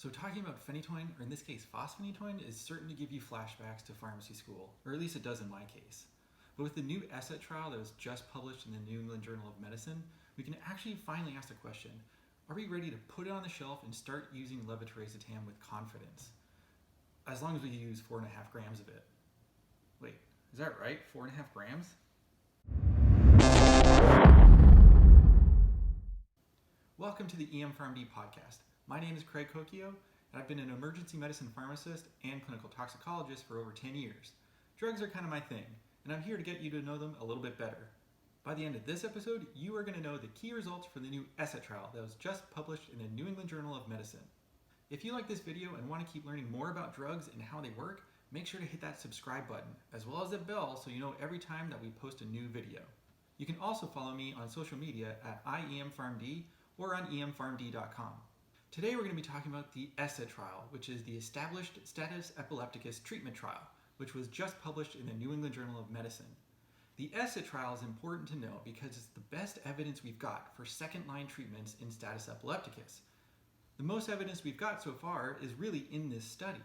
So talking about phenytoin, or in this case fosphenytoin, is certain to give you flashbacks to pharmacy school, or at least it does in my case. But with the new ESET trial that was just published in the New England Journal of Medicine, we can actually finally ask the question, are we ready to put it on the shelf and start using levetiracetam with confidence? As long as we use 4.5 grams of it. Wait, is that right? 4.5 grams? Welcome to the PharmD podcast. My name is Craig Cocchio, and I've been an emergency medicine pharmacist and clinical toxicologist for over 10 years. Drugs are kind of my thing, and I'm here to get you to know them a little bit better. By the end of this episode, you are going to know the key results for the new ESET trial that was just published in the New England Journal of Medicine. If you like this video and want to keep learning more about drugs and how they work, make sure to hit that subscribe button, as well as the bell so you know every time that we post a new video. You can also follow me on social media at PharmD or on empharmd.com. Today we're going to be talking about the ESET trial, which is the Established Status Epilepticus Treatment Trial, which was just published in the New England Journal of Medicine. The ESET trial is important to know because it's the best evidence we've got for second-line treatments in status epilepticus. The most evidence we've got so far is really in this study.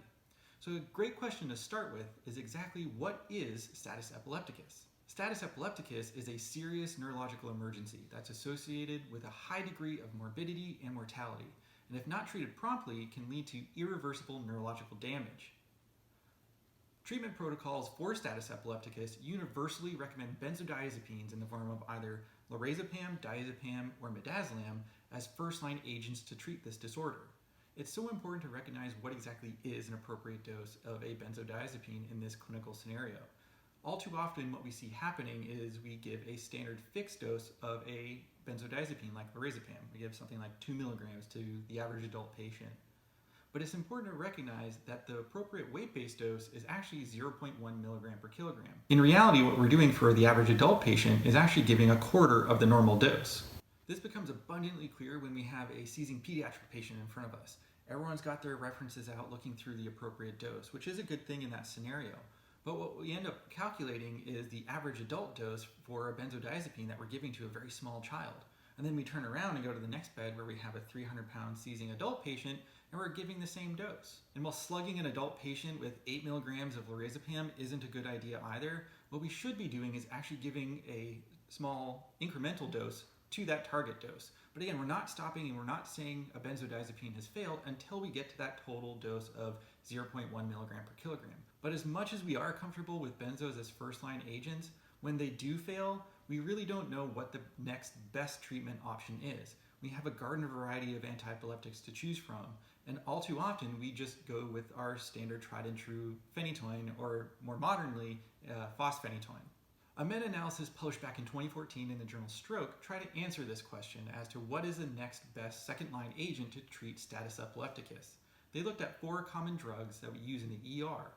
So a great question to start with is exactly what is status epilepticus? Status epilepticus is a serious neurological emergency that's associated with a high degree of morbidity and mortality, and if not treated promptly, can lead to irreversible neurological damage. Treatment protocols for status epilepticus universally recommend benzodiazepines in the form of either lorazepam, diazepam, or midazolam as first-line agents to treat this disorder. It's so important to recognize what exactly is an appropriate dose of a benzodiazepine in this clinical scenario. All too often what we see happening is we give a standard fixed dose of a benzodiazepine like lorazepam. We give something like 2 milligrams to the average adult patient. But it's important to recognize that the appropriate weight-based dose is actually 0.1 milligram per kilogram. In reality, what we're doing for the average adult patient is actually giving a quarter of the normal dose. This becomes abundantly clear when we have a seizing pediatric patient in front of us. Everyone's got their references out looking through the appropriate dose, which is a good thing in that scenario. But what we end up calculating is the average adult dose for a benzodiazepine that we're giving to a very small child. And then we turn around and go to the next bed where we have a 300-pound seizing adult patient and we're giving the same dose. And while slugging an adult patient with 8 milligrams of lorazepam isn't a good idea either, what we should be doing is actually giving a small incremental dose to that target dose. But again, we're not stopping and we're not saying a benzodiazepine has failed until we get to that total dose of 0.1 milligram per kilogram. But as much as we are comfortable with benzos as first-line agents, when they do fail, we really don't know what the next best treatment option is. We have a garden variety of anti-epileptics to choose from, and all too often we just go with our standard tried and true phenytoin, or more modernly, fosphenytoin. A meta-analysis published back in 2014 in the journal Stroke tried to answer this question as to what is the next best second-line agent to treat status epilepticus. They looked at 4 common drugs that we use in the ER.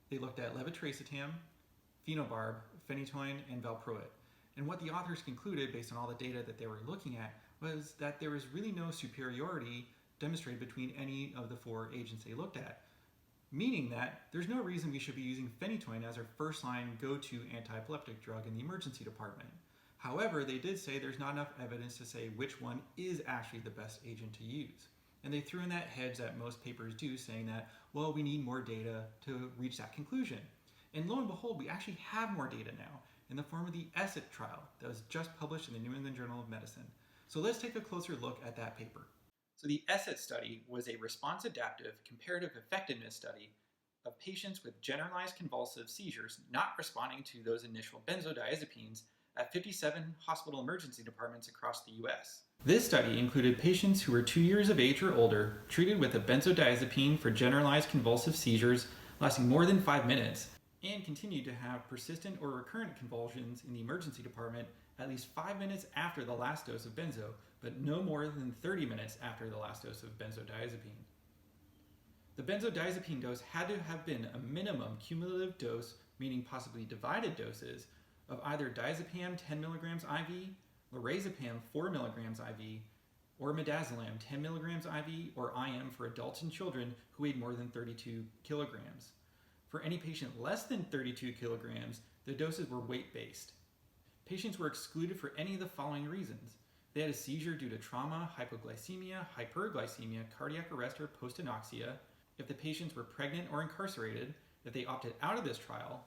They looked at levetiracetam, phenobarb, phenytoin, and valproate. And what the authors concluded, based on all the data that they were looking at, was that there was really no superiority demonstrated between any of the 4 agents they looked at, meaning that there's no reason we should be using phenytoin as our first-line go-to anti-epileptic drug in the emergency department. However, they did say there's not enough evidence to say which one is actually the best agent to use. And they threw in that hedge that most papers do, saying that, well, we need more data to reach that conclusion. And lo and behold, we actually have more data now in the form of the ESET trial that was just published in the New England Journal of Medicine. So let's take a closer look at that paper. So the ESET study was a response-adaptive comparative effectiveness study of patients with generalized convulsive seizures not responding to those initial benzodiazepines at 57 hospital emergency departments across the US. This study included patients who were 2 years of age or older treated with a benzodiazepine for generalized convulsive seizures lasting more than 5 minutes and continued to have persistent or recurrent convulsions in the emergency department at least 5 minutes after the last dose of benzo, but no more than 30 minutes after the last dose of benzodiazepine. The benzodiazepine dose had to have been a minimum cumulative dose, meaning possibly divided doses, of either diazepam 10 milligrams IV, lorazepam 4 milligrams IV, or midazolam 10 milligrams IV or IM for adults and children who weighed more than 32 kilograms. For any patient less than 32 kilograms, the doses were weight-based. Patients were excluded for any of the following reasons: they had a seizure due to trauma, hypoglycemia, hyperglycemia, cardiac arrest, or post-anoxia, if the patients were pregnant or incarcerated, if they opted out of this trial,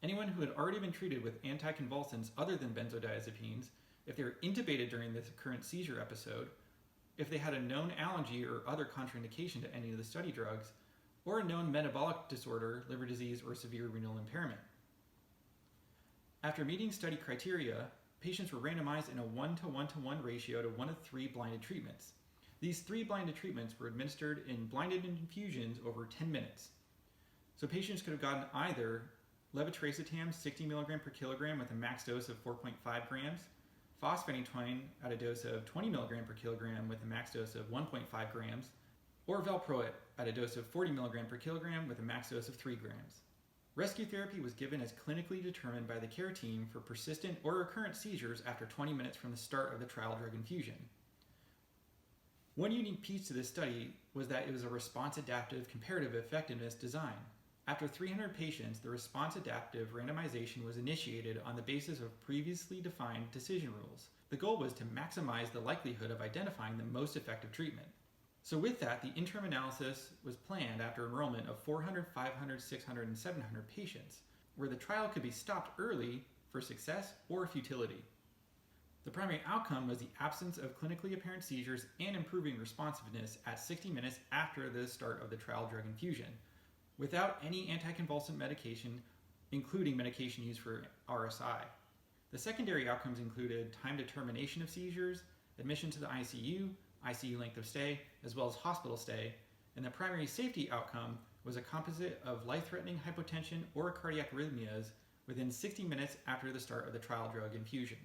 anyone who had already been treated with anticonvulsants other than benzodiazepines, if they were intubated during this current seizure episode, if they had a known allergy or other contraindication to any of the study drugs, or a known metabolic disorder, liver disease, or severe renal impairment. After meeting study criteria, patients were randomized in a 1:1:1 ratio to one of 3 blinded treatments. These 3 blinded treatments were administered in blinded infusions over 10 minutes. So patients could have gotten either levetiracetam 60 mg per kilogram with a max dose of 4.5 grams, fosphenytoin at a dose of 20 mg per kilogram with a max dose of 1.5 grams, or valproate at a dose of 40 mg per kilogram with a max dose of 3 grams. Rescue therapy was given as clinically determined by the care team for persistent or recurrent seizures after 20 minutes from the start of the trial drug infusion. One unique piece to this study was that it was a response-adaptive comparative effectiveness design. After 300 patients, the response-adaptive randomization was initiated on the basis of previously defined decision rules. The goal was to maximize the likelihood of identifying the most effective treatment. So with that, the interim analysis was planned after enrollment of 400, 500, 600, and 700 patients, where the trial could be stopped early for success or futility. The primary outcome was the absence of clinically apparent seizures and improving responsiveness at 60 minutes after the start of the trial drug infusion, without any anticonvulsant medication, including medication used for RSI. The secondary outcomes included time to termination of seizures, admission to the ICU length of stay, as well as hospital stay, and the primary safety outcome was a composite of life-threatening hypotension or cardiac arrhythmias within 60 minutes after the start of the trial drug infusion.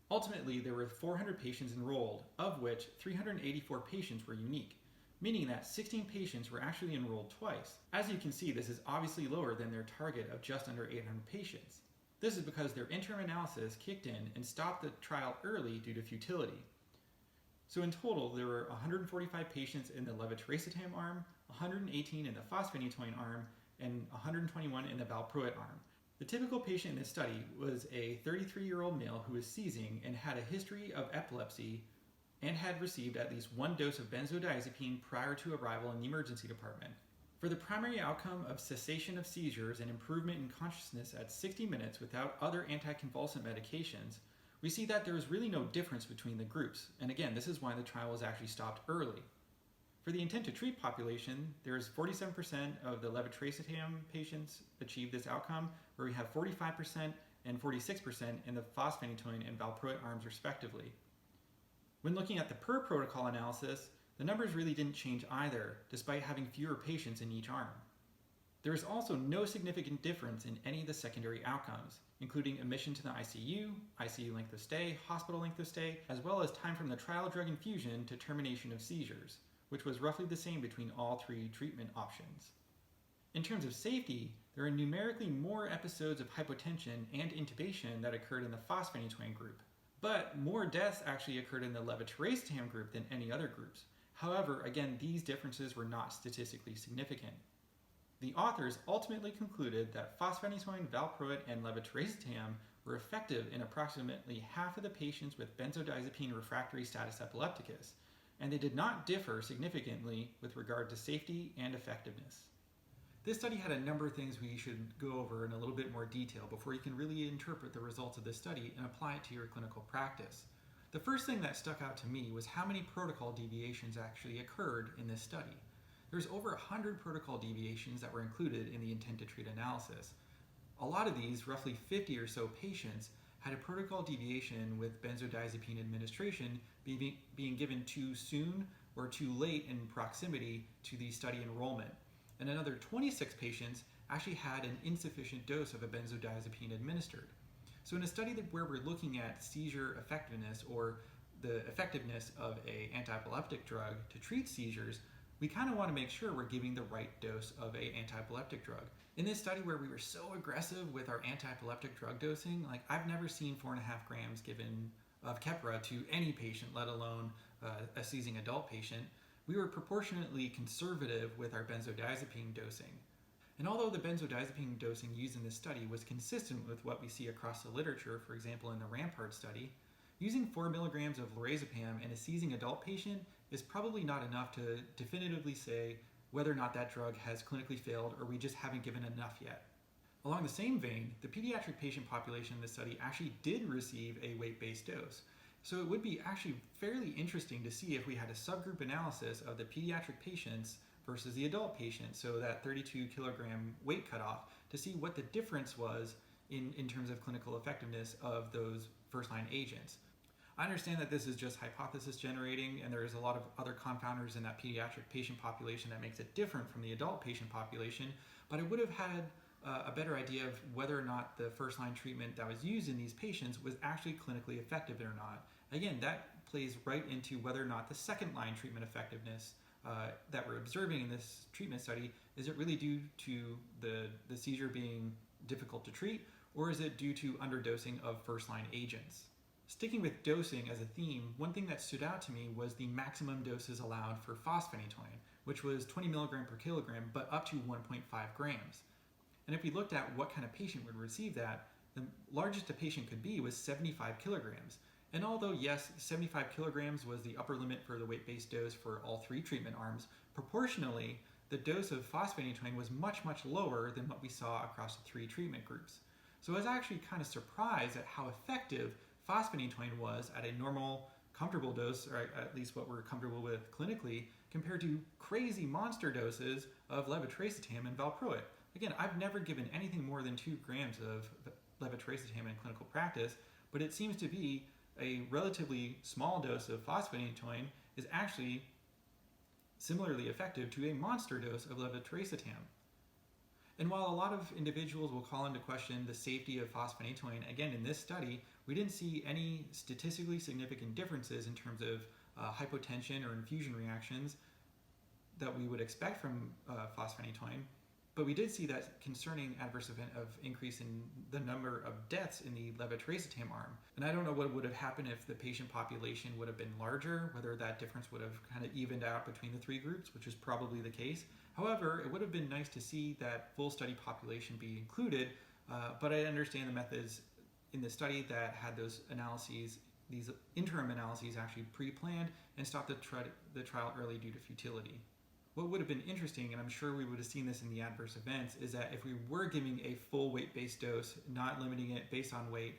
Ultimately, there were 400 patients enrolled, of which 384 patients were unique, meaning that 16 patients were actually enrolled twice. As you can see, this is obviously lower than their target of just under 800 patients. This is because their interim analysis kicked in and stopped the trial early due to futility. So in total, there were 145 patients in the levetiracetam arm, 118 in the fosphenytoin arm, and 121 in the valproate arm. The typical patient in this study was a 33-year-old male who was seizing and had a history of epilepsy and had received at least 1 dose of benzodiazepine prior to arrival in the emergency department. For the primary outcome of cessation of seizures and improvement in consciousness at 60 minutes without other anticonvulsant medications, we see that there is really no difference between the groups, and again, this is why the trial was actually stopped early. For the intent to treat population, there is 47% of the levetiracetam patients achieved this outcome, where we have 45% and 46% in the fosphenytoin and valproate arms respectively. When looking at the per protocol analysis, the numbers really didn't change either, despite having fewer patients in each arm. There is also no significant difference in any of the secondary outcomes, including admission to the ICU length of stay, hospital length of stay, as well as time from the trial drug infusion to termination of seizures, which was roughly the same between all 3 treatment options. In terms of safety, there are numerically more episodes of hypotension and intubation that occurred in the fosphenytoin group, but more deaths actually occurred in the levetiracetam group than any other groups. However, again, these differences were not statistically significant. The authors ultimately concluded that fosphenytoin, valproate, and levetiracetam were effective in approximately half of the patients with benzodiazepine refractory status epilepticus, and they did not differ significantly with regard to safety and effectiveness. This study had a number of things we should go over in a little bit more detail before you can really interpret the results of this study and apply it to your clinical practice. The first thing that stuck out to me was how many protocol deviations actually occurred in this study. There's over 100 protocol deviations that were included in the intent to treat analysis. A lot of these, roughly 50 or so patients, had a protocol deviation with benzodiazepine administration being given too soon or too late in proximity to the study enrollment. And another 26 patients actually had an insufficient dose of a benzodiazepine administered. So in a study where we're looking at seizure effectiveness or the effectiveness of an anti-epileptic drug to treat seizures, we kind of want to make sure we're giving the right dose of an anti-epileptic drug. In this study where we were so aggressive with our anti-epileptic drug dosing, I've never seen 4.5 grams given of Keppra to any patient, let alone a seizing adult patient. We were proportionately conservative with our benzodiazepine dosing. And although the benzodiazepine dosing used in this study was consistent with what we see across the literature, for example in the Rampart study, Using 4 milligrams of lorazepam in a seizing adult patient is probably not enough to definitively say whether or not that drug has clinically failed or we just haven't given enough yet. Along the same vein, the pediatric patient population in this study actually did receive a weight-based dose. So it would be actually fairly interesting to see if we had a subgroup analysis of the pediatric patients versus the adult patients, so that 32 kilogram weight cutoff, to see what the difference was in terms of clinical effectiveness of those first-line agents. I understand that this is just hypothesis generating, and there's a lot of other confounders in that pediatric patient population that makes it different from the adult patient population, but I would have had a better idea of whether or not the first-line treatment that was used in these patients was actually clinically effective or not. Again, that plays right into whether or not the second-line treatment effectiveness that we're observing in this treatment study, is it really due to the seizure being difficult to treat, or is it due to underdosing of first-line agents? Sticking with dosing as a theme, one thing that stood out to me was the maximum doses allowed for fosphenytoin, which was 20 milligram per kilogram, but up to 1.5 grams. And if we looked at what kind of patient would receive that, the largest a patient could be was 75 kilograms. And although, yes, 75 kilograms was the upper limit for the weight-based dose for all 3 treatment arms, proportionally, the dose of fosphenytoin was much, much lower than what we saw across the 3 treatment groups. So I was actually kind of surprised at how effective fosphenytoin was at a normal, comfortable dose, or at least what we're comfortable with clinically, compared to crazy monster doses of levetiracetam and valproate. Again, I've never given anything more than 2 grams of levetiracetam in clinical practice, but it seems to be a relatively small dose of fosphenytoin is actually similarly effective to a monster dose of levetiracetam. And while a lot of individuals will call into question the safety of fosphenytoin, again, in this study, we didn't see any statistically significant differences in terms of hypotension or infusion reactions that we would expect from fosphenytoin. But we did see that concerning adverse event of increase in the number of deaths in the levetiracetam arm. And I don't know what would have happened if the patient population would have been larger, whether that difference would have kind of evened out between the 3 groups, which is probably the case. However, it would have been nice to see that full study population be included, but I understand the methods in the study that had those analyses, these interim analyses actually pre-planned and stopped the trial early due to futility. What would have been interesting, and I'm sure we would have seen this in the adverse events, is that if we were giving a full weight-based dose, not limiting it based on weight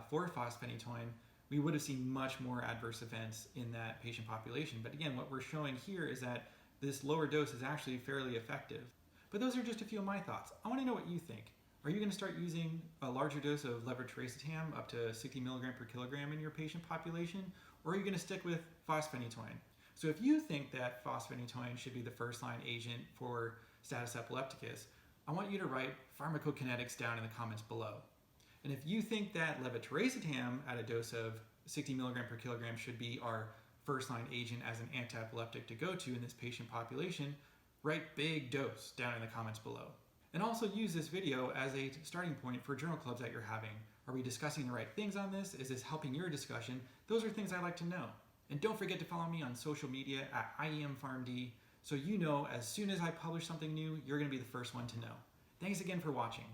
for fosphenytoin, we would have seen much more adverse events in that patient population. But again, what we're showing here is that this lower dose is actually fairly effective. But those are just a few of my thoughts. I want to know what you think. Are you going to start using a larger dose of levetiracetam up to 60 milligram per kilogram in your patient population, or are you going to stick with fosphenytoin? So if you think that fosphenytoin should be the first-line agent for status epilepticus, I want you to write pharmacokinetics down in the comments below. And if you think that levetiracetam at a dose of 60 milligram per kilogram should be our first-line agent as an anti-epileptic to go to in this patient population, write big dose down in the comments below. And also use this video as a starting point for journal clubs that you're having. Are we discussing the right things on this? Is this helping your discussion? Those are things I'd like to know. And don't forget to follow me on social media at PharmD, so you know as soon as I publish something new, you're going to be the first one to know. Thanks again for watching.